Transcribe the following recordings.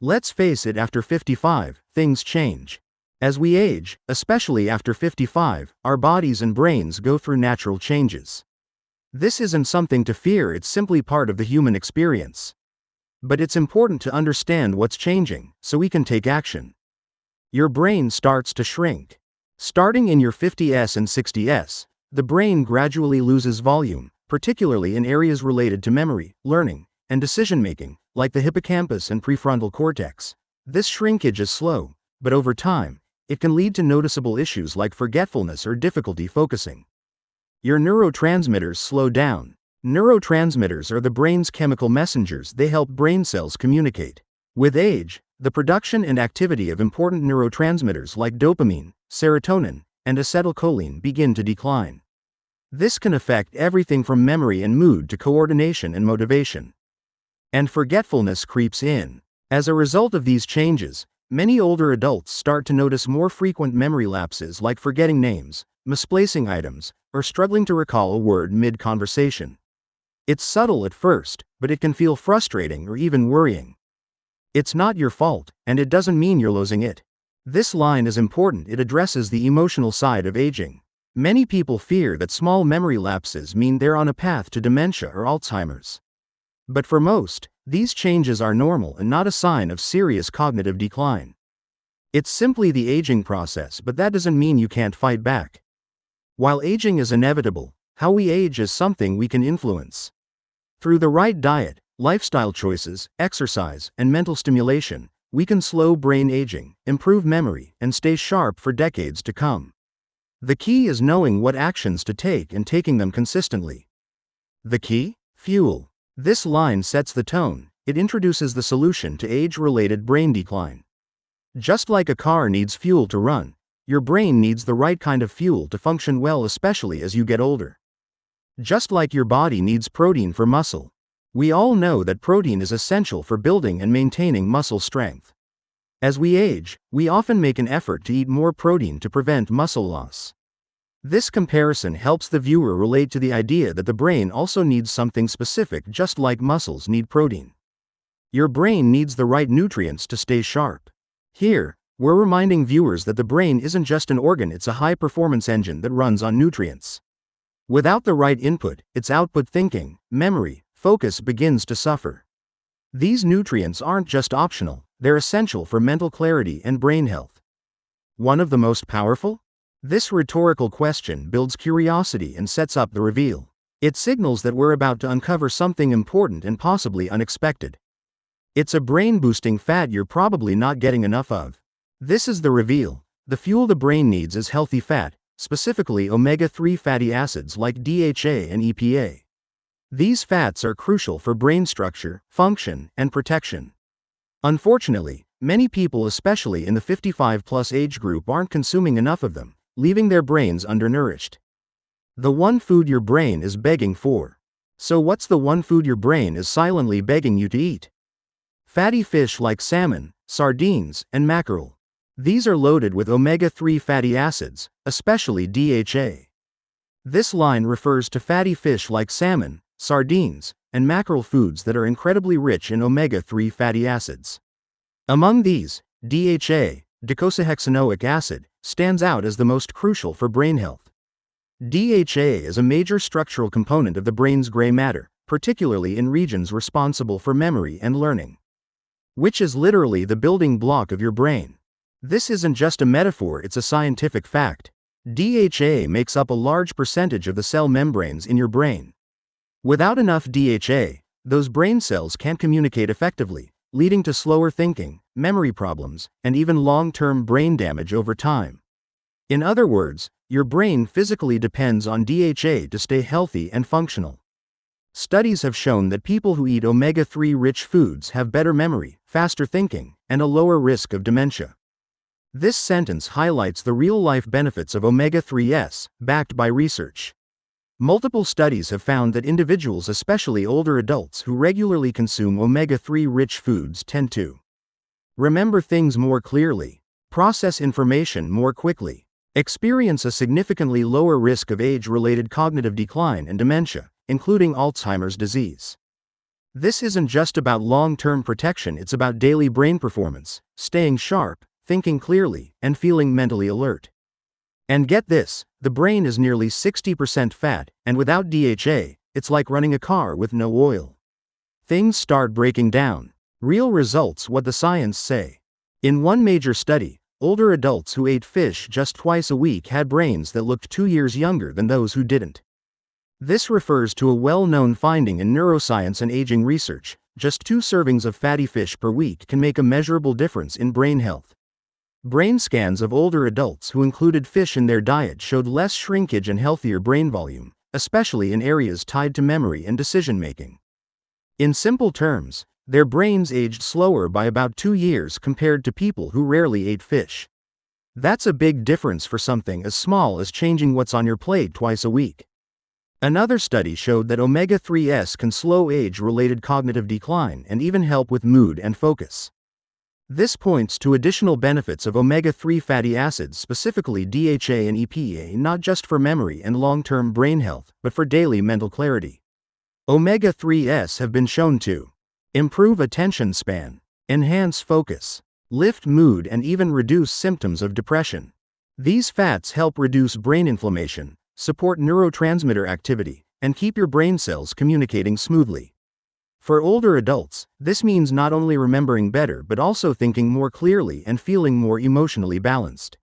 Let's face it, after 55, things change. As we age, especially after 55, our bodies and brains go through natural changes. This isn't something to fear, it's simply part of the human experience. But it's important to understand what's changing, so we can take action. Your brain starts to shrink. Starting in your 50s and 60s, the brain gradually loses volume, particularly in areas related to memory, learning, and decision-making, like the hippocampus and prefrontal cortex. This shrinkage is slow, but over time, it can lead to noticeable issues like forgetfulness or difficulty focusing. Your neurotransmitters slow down. Neurotransmitters are the brain's chemical messengers. They help brain cells communicate. With age, the production and activity of important neurotransmitters like dopamine, serotonin, and acetylcholine begin to decline. This can affect everything from memory and mood to coordination and motivation. And forgetfulness creeps in. As a result of these changes, many older adults start to notice more frequent memory lapses like forgetting names, misplacing items, or struggling to recall a word mid-conversation. It's subtle at first, but it can feel frustrating or even worrying. It's not your fault, and it doesn't mean you're losing it. This line is important. It addresses the emotional side of aging. Many people fear that small memory lapses mean they're on a path to dementia or Alzheimer's. But for most, these changes are normal and not a sign of serious cognitive decline. It's simply the aging process, but that doesn't mean you can't fight back. While aging is inevitable, how we age is something we can influence. Through the right diet, lifestyle choices, exercise, and mental stimulation, we can slow brain aging, improve memory, and stay sharp for decades to come. The key is knowing what actions to take and taking them consistently. The key? Fuel. This line sets the tone. It introduces the solution to age-related brain decline. Just like a car needs fuel to run, your brain needs the right kind of fuel to function well, especially as you get older. Just like your body needs protein for muscle. We all know that protein is essential for building and maintaining muscle strength. As we age, we often make an effort to eat more protein to prevent muscle loss. This comparison helps the viewer relate to the idea that the brain also needs something specific, just like muscles need protein. Your brain needs the right nutrients to stay sharp. Here, we're reminding viewers that the brain isn't just an organ, it's a high-performance engine that runs on nutrients. Without the right input, its output, thinking, memory, focus, begins to suffer. These nutrients aren't just optional, they're essential for mental clarity and brain health. One of the most powerful? This rhetorical question builds curiosity and sets up the reveal. It signals that we're about to uncover something important and possibly unexpected. It's a brain-boosting fat you're probably not getting enough of. This is the reveal. The fuel the brain needs is healthy fat, specifically omega-3 fatty acids like DHA and EPA. These fats are crucial for brain structure, function, and protection. Unfortunately, many people, especially in the 55-plus age group, aren't consuming enough of them, leaving their brains undernourished. The one food your brain is begging for. So what's the one food your brain is silently begging you to eat? Fatty fish like salmon, sardines, and mackerel. These are loaded with omega-3 fatty acids, especially DHA. This line refers to fatty fish like salmon, sardines, and mackerel, foods that are incredibly rich in omega-3 fatty acids. Among these, DHA, docosahexaenoic acid, stands out as the most crucial for brain health. DHA is a major structural component of the brain's gray matter, particularly in regions responsible for memory and learning, which is literally the building block of your brain. This isn't just a metaphor, it's a scientific fact. DHA makes up a large percentage of the cell membranes in your brain. Without enough DHA, those brain cells can't communicate effectively, leading to slower thinking, memory problems, and even long-term brain damage over time. In other words, your brain physically depends on DHA to stay healthy and functional. Studies have shown that people who eat omega-3 rich foods have better memory, faster thinking, and a lower risk of dementia. This sentence highlights the real-life benefits of omega-3s, backed by research. Multiple studies have found that individuals, especially older adults who regularly consume omega-3 rich foods, tend to remember things more clearly, process information more quickly, experience a significantly lower risk of age-related cognitive decline and dementia, including Alzheimer's disease. This isn't just about long-term protection, it's about daily brain performance, staying sharp, thinking clearly, and feeling mentally alert. And get this, the brain is nearly 60% fat, and without DHA, it's like running a car with no oil. Things start breaking down. Real results, what the science say. In one major study, older adults who ate fish just twice a week had brains that looked 2 years younger than those who didn't. This refers to a well-known finding in neuroscience and aging research. Just 2 servings of fatty fish per week can make a measurable difference in brain health. Brain scans of older adults who included fish in their diet showed less shrinkage and healthier brain volume, especially in areas tied to memory and decision-making. In simple terms, their brains aged slower by about 2 years compared to people who rarely ate fish. That's a big difference for something as small as changing what's on your plate twice a week. Another study showed that omega-3s can slow age-related cognitive decline and even help with mood and focus. This points to additional benefits of omega-3 fatty acids, specifically DHA and EPA, not just for memory and long-term brain health, but for daily mental clarity. Omega-3s have been shown to improve attention span, enhance focus, lift mood, and even reduce symptoms of depression. These fats help reduce brain inflammation, support neurotransmitter activity, and keep your brain cells communicating smoothly. For older adults, this means not only remembering better but also thinking more clearly and feeling more emotionally balanced.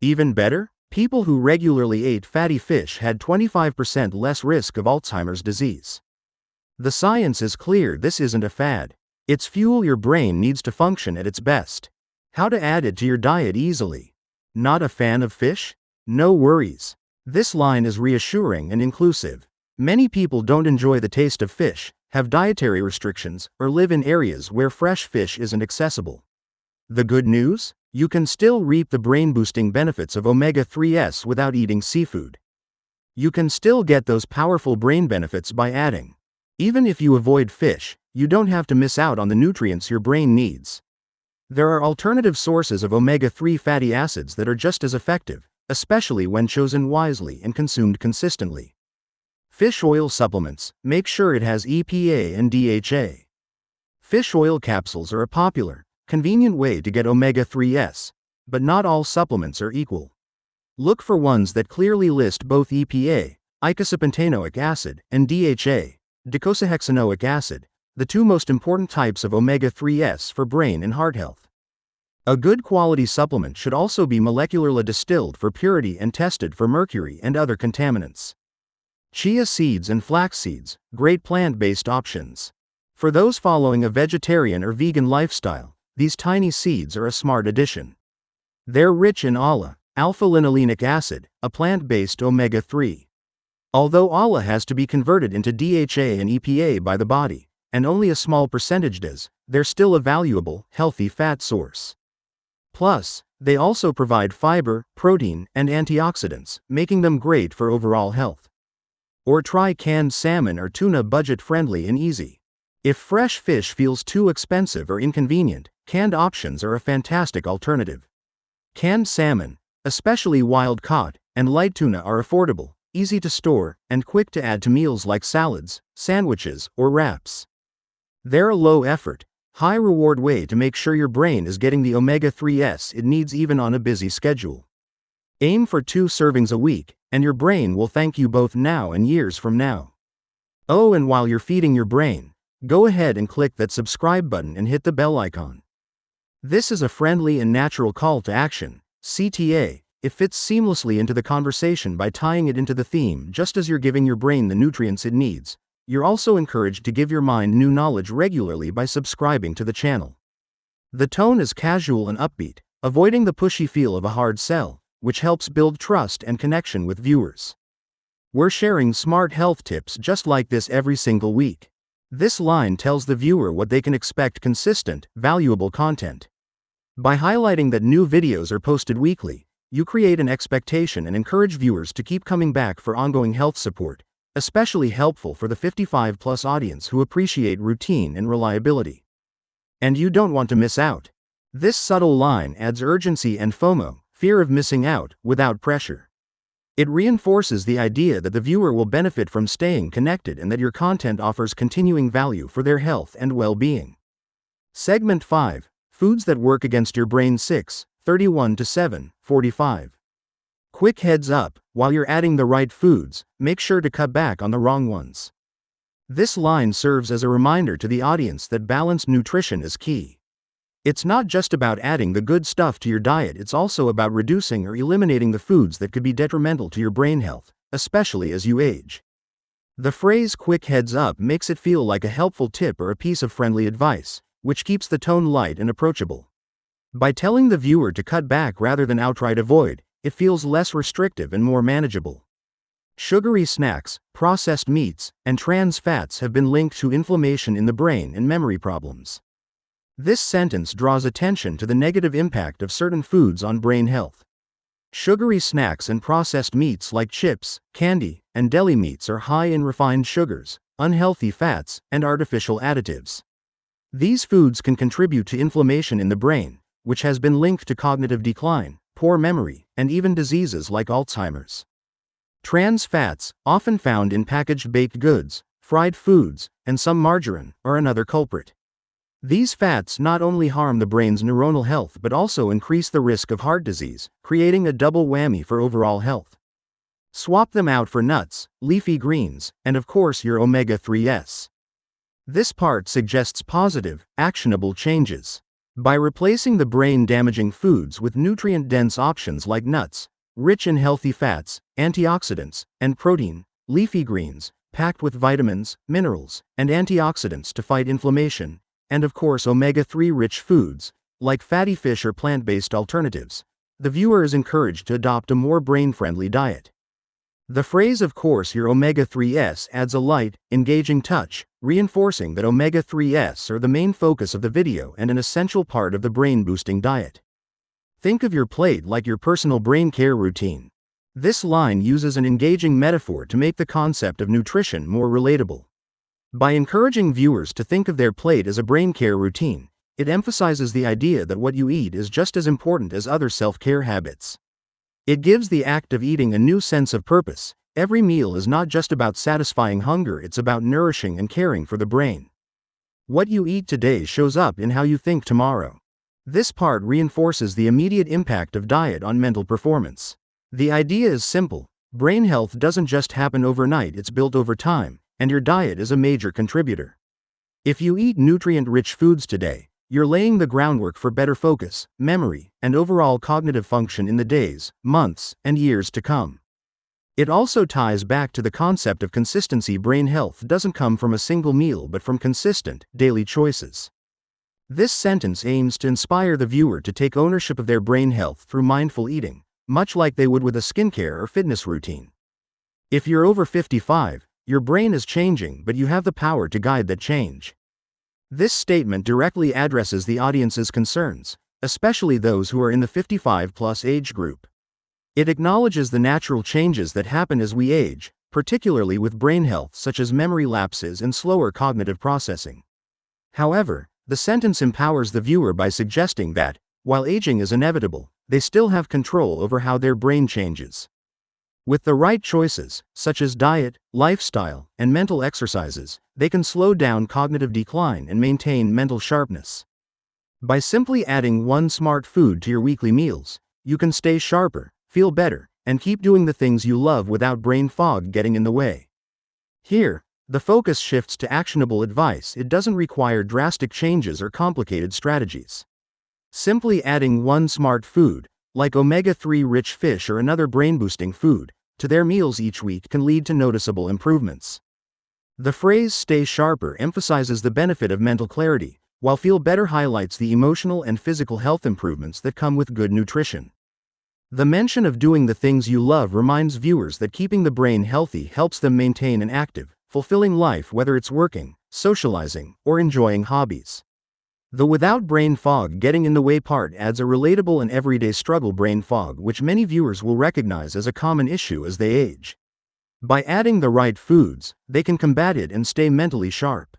Even better, people who regularly ate fatty fish had 25% less risk of Alzheimer's disease. The science is clear, this isn't a fad. It's fuel your brain needs to function at its best. How to add it to your diet easily. Not a fan of fish? No worries. This line is reassuring and inclusive. Many people don't enjoy the taste of fish, have dietary restrictions, or live in areas where fresh fish isn't accessible. The good news? You can still reap the brain-boosting benefits of omega-3s without eating seafood. You can still get those powerful brain benefits by adding. Even if you avoid fish, you don't have to miss out on the nutrients your brain needs. There are alternative sources of omega-3 fatty acids that are just as effective, especially when chosen wisely and consumed consistently. Fish oil supplements, make sure it has EPA and DHA. Fish oil capsules are a popular, convenient way to get omega-3s, but not all supplements are equal. Look for ones that clearly list both EPA, eicosapentaenoic acid, and DHA, docosahexaenoic acid, the 2 most important types of omega-3s for brain and heart health. A good quality supplement should also be molecularly distilled for purity and tested for mercury and other contaminants. Chia seeds and flax seeds, great plant-based options. For those following a vegetarian or vegan lifestyle, these tiny seeds are a smart addition. They're rich in ALA, alpha-linolenic acid, a plant-based omega-3. Although ALA has to be converted into DHA and EPA by the body, and only a small percentage does, they're still a valuable, healthy fat source. Plus, they also provide fiber, protein, and antioxidants, making them great for overall health. Or try canned salmon or tuna, budget-friendly and easy. If fresh fish feels too expensive or inconvenient, canned options are a fantastic alternative. Canned salmon, especially wild-caught, and light tuna are affordable, easy to store, and quick to add to meals like salads, sandwiches, or wraps. They're a low-effort, high-reward way to make sure your brain is getting the omega-3s it needs even on a busy schedule. Aim for 2 servings a week, and your brain will thank you both now and years from now. Oh, and while you're feeding your brain, go ahead and click that subscribe button and hit the bell icon. This is a friendly and natural call to action, CTA. It fits seamlessly into the conversation by tying it into the theme. Just as you're giving your brain the nutrients it needs, you're also encouraged to give your mind new knowledge regularly by subscribing to the channel. The tone is casual and upbeat, avoiding the pushy feel of a hard sell, which helps build trust and connection with viewers. We're sharing smart health tips just like this every single week. This line tells the viewer what they can expect: consistent, valuable content. By highlighting that new videos are posted weekly, you create an expectation and encourage viewers to keep coming back for ongoing health support, especially helpful for the 55+ audience who appreciate routine and reliability. And you don't want to miss out. This subtle line adds urgency and FOMO, fear of missing out, without pressure. It reinforces the idea that the viewer will benefit from staying connected and that your content offers continuing value for their health and well-being. Segment 5. Foods that work against your brain. 6:31 to 7:45. Quick heads up, while you're adding the right foods, make sure to cut back on the wrong ones. This line serves as a reminder to the audience that balanced nutrition is key. It's not just about adding the good stuff to your diet, it's also about reducing or eliminating the foods that could be detrimental to your brain health, especially as you age. The phrase quick heads up makes it feel like a helpful tip or a piece of friendly advice, which keeps the tone light and approachable. By telling the viewer to cut back rather than outright avoid, it feels less restrictive and more manageable. Sugary snacks, processed meats, and trans fats have been linked to inflammation in the brain and memory problems. This sentence draws attention to the negative impact of certain foods on brain health. Sugary snacks and processed meats like chips, candy, and deli meats are high in refined sugars, unhealthy fats, and artificial additives. These foods can contribute to inflammation in the brain, which has been linked to cognitive decline, poor memory, and even diseases like Alzheimer's. Trans fats, often found in packaged baked goods, fried foods, and some margarine, are another culprit. These fats not only harm the brain's neuronal health but also increase the risk of heart disease, creating a double whammy for overall health. Swap them out for nuts, leafy greens, and of course your omega-3s. This part suggests positive, actionable changes. By replacing the brain-damaging foods with nutrient-dense options like nuts, rich in healthy fats, antioxidants, and protein, leafy greens, packed with vitamins, minerals, and antioxidants to fight inflammation, and of course omega-3 rich foods, like fatty fish or plant-based alternatives, the viewer is encouraged to adopt a more brain-friendly diet. The phrase "of course your omega-3s" adds a light, engaging touch, reinforcing that omega-3s are the main focus of the video and an essential part of the brain-boosting diet. Think of your plate like your personal brain care routine. This line uses an engaging metaphor to make the concept of nutrition more relatable. By encouraging viewers to think of their plate as a brain care routine, it emphasizes the idea that what you eat is just as important as other self-care habits. It gives the act of eating a new sense of purpose. Every meal is not just about satisfying hunger, it's about nourishing and caring for the brain. What you eat today shows up in how you think tomorrow. This part reinforces the immediate impact of diet on mental performance. The idea is simple: brain health doesn't just happen overnight, it's built over time, and your diet is a major contributor. If you eat nutrient-rich foods today, you're laying the groundwork for better focus, memory, and overall cognitive function in the days, months, and years to come. It also ties back to the concept of consistency. Brain health doesn't come from a single meal but from consistent, daily choices. This sentence aims to inspire the viewer to take ownership of their brain health through mindful eating, much like they would with a skincare or fitness routine. If you're over 55, your brain is changing, but you have the power to guide that change. This statement directly addresses the audience's concerns, especially those who are in the 55-plus age group. It acknowledges the natural changes that happen as we age, particularly with brain health such as memory lapses and slower cognitive processing. However, the sentence empowers the viewer by suggesting that, while aging is inevitable, they still have control over how their brain changes. With the right choices, such as diet, lifestyle, and mental exercises, they can slow down cognitive decline and maintain mental sharpness. By simply adding one smart food to your weekly meals, you can stay sharper, feel better, and keep doing the things you love without brain fog getting in the way. Here, the focus shifts to actionable advice. It doesn't require drastic changes or complicated strategies. Simply adding one smart food, like omega-3 rich fish or another brain-boosting food, to their meals each week can lead to noticeable improvements. The phrase "stay sharper" emphasizes the benefit of mental clarity, while "feel better" highlights the emotional and physical health improvements that come with good nutrition. The mention of doing the things you love reminds viewers that keeping the brain healthy helps them maintain an active, fulfilling life, whether it's working, socializing, or enjoying hobbies. The "without brain fog getting in the way" part adds a relatable and everyday struggle: brain fog, which many viewers will recognize as a common issue as they age. By adding the right foods, they can combat it and stay mentally sharp.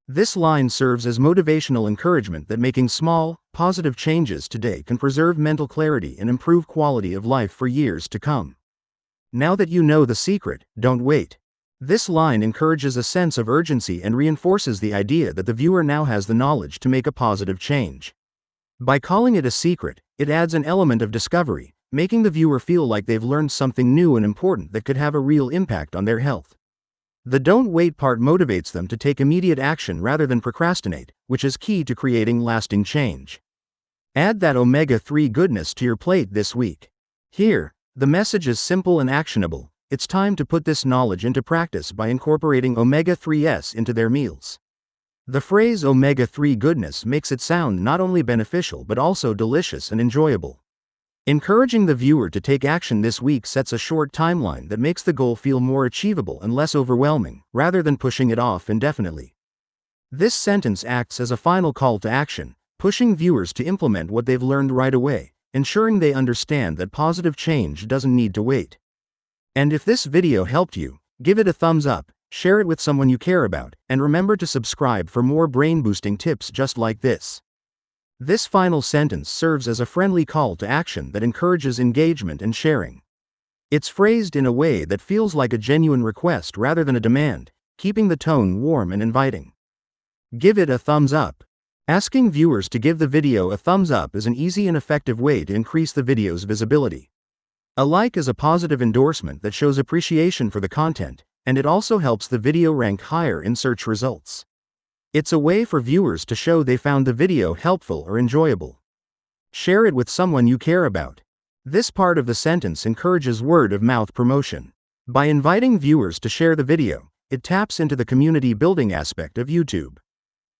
This line serves as motivational encouragement that making small, positive changes today can preserve mental clarity and improve quality of life for years to come. Now that you know the secret, don't wait. This line encourages a sense of urgency and reinforces the idea that the viewer now has the knowledge to make a positive change. By calling it a secret, it adds an element of discovery, making the viewer feel like they've learned something new and important that could have a real impact on their health. The don't wait part motivates them to take immediate action rather than procrastinate, which is key to creating lasting change. Add that omega-3 goodness to your plate this week. Here, the message is simple and actionable. It's time to put this knowledge into practice by incorporating omega-3s into their meals. The phrase omega-3 goodness makes it sound not only beneficial but also delicious and enjoyable. Encouraging the viewer to take action this week sets a short timeline that makes the goal feel more achievable and less overwhelming, rather than pushing it off indefinitely. This sentence acts as a final call to action, pushing viewers to implement what they've learned right away, ensuring they understand that positive change doesn't need to wait. And if this video helped you, give it a thumbs up, share it with someone you care about, and remember to subscribe for more brain-boosting tips just like this. This final sentence serves as a friendly call to action that encourages engagement and sharing. It's phrased in a way that feels like a genuine request rather than a demand, keeping the tone warm and inviting. Give it a thumbs up. Asking viewers to give the video a thumbs up is an easy and effective way to increase the video's visibility. A like is a positive endorsement that shows appreciation for the content, and it also helps the video rank higher in search results. It's a way for viewers to show they found the video helpful or enjoyable. Share it with someone you care about. This part of the sentence encourages word-of-mouth promotion. By inviting viewers to share the video, it taps into the community building aspect of YouTube.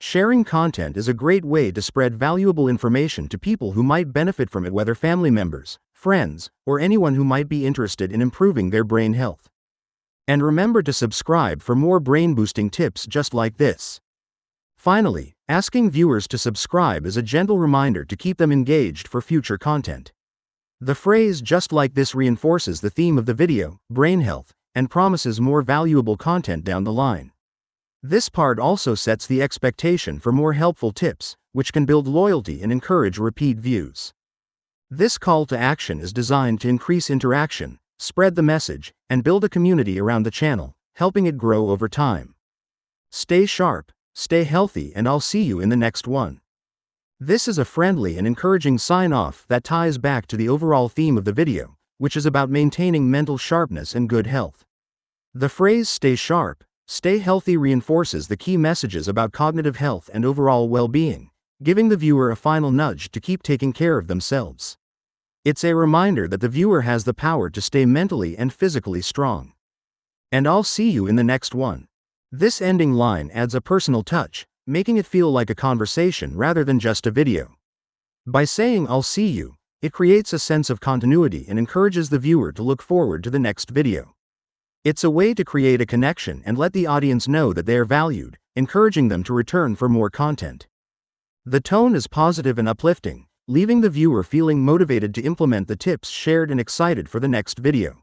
Sharing content is a great way to spread valuable information to people who might benefit from it, whether family members, friends, or anyone who might be interested in improving their brain health. And remember to subscribe for more brain-boosting tips just like this. Finally, asking viewers to subscribe is a gentle reminder to keep them engaged for future content. The phrase "just like this" reinforces the theme of the video, brain health, and promises more valuable content down the line. This part also sets the expectation for more helpful tips, which can build loyalty and encourage repeat views. This call to action is designed to increase interaction, spread the message, and build a community around the channel, helping it grow over time. Stay sharp, stay healthy, and I'll see you in the next one. This is a friendly and encouraging sign-off that ties back to the overall theme of the video, which is about maintaining mental sharpness and good health. The phrase "stay sharp, stay healthy" reinforces the key messages about cognitive health and overall well-being, giving the viewer a final nudge to keep taking care of themselves. It's a reminder that the viewer has the power to stay mentally and physically strong. And I'll see you in the next one. This ending line adds a personal touch, making it feel like a conversation rather than just a video. By saying "I'll see you," it creates a sense of continuity and encourages the viewer to look forward to the next video. It's a way to create a connection and let the audience know that they are valued, encouraging them to return for more content. The tone is positive and uplifting, leaving the viewer feeling motivated to implement the tips shared and excited for the next video.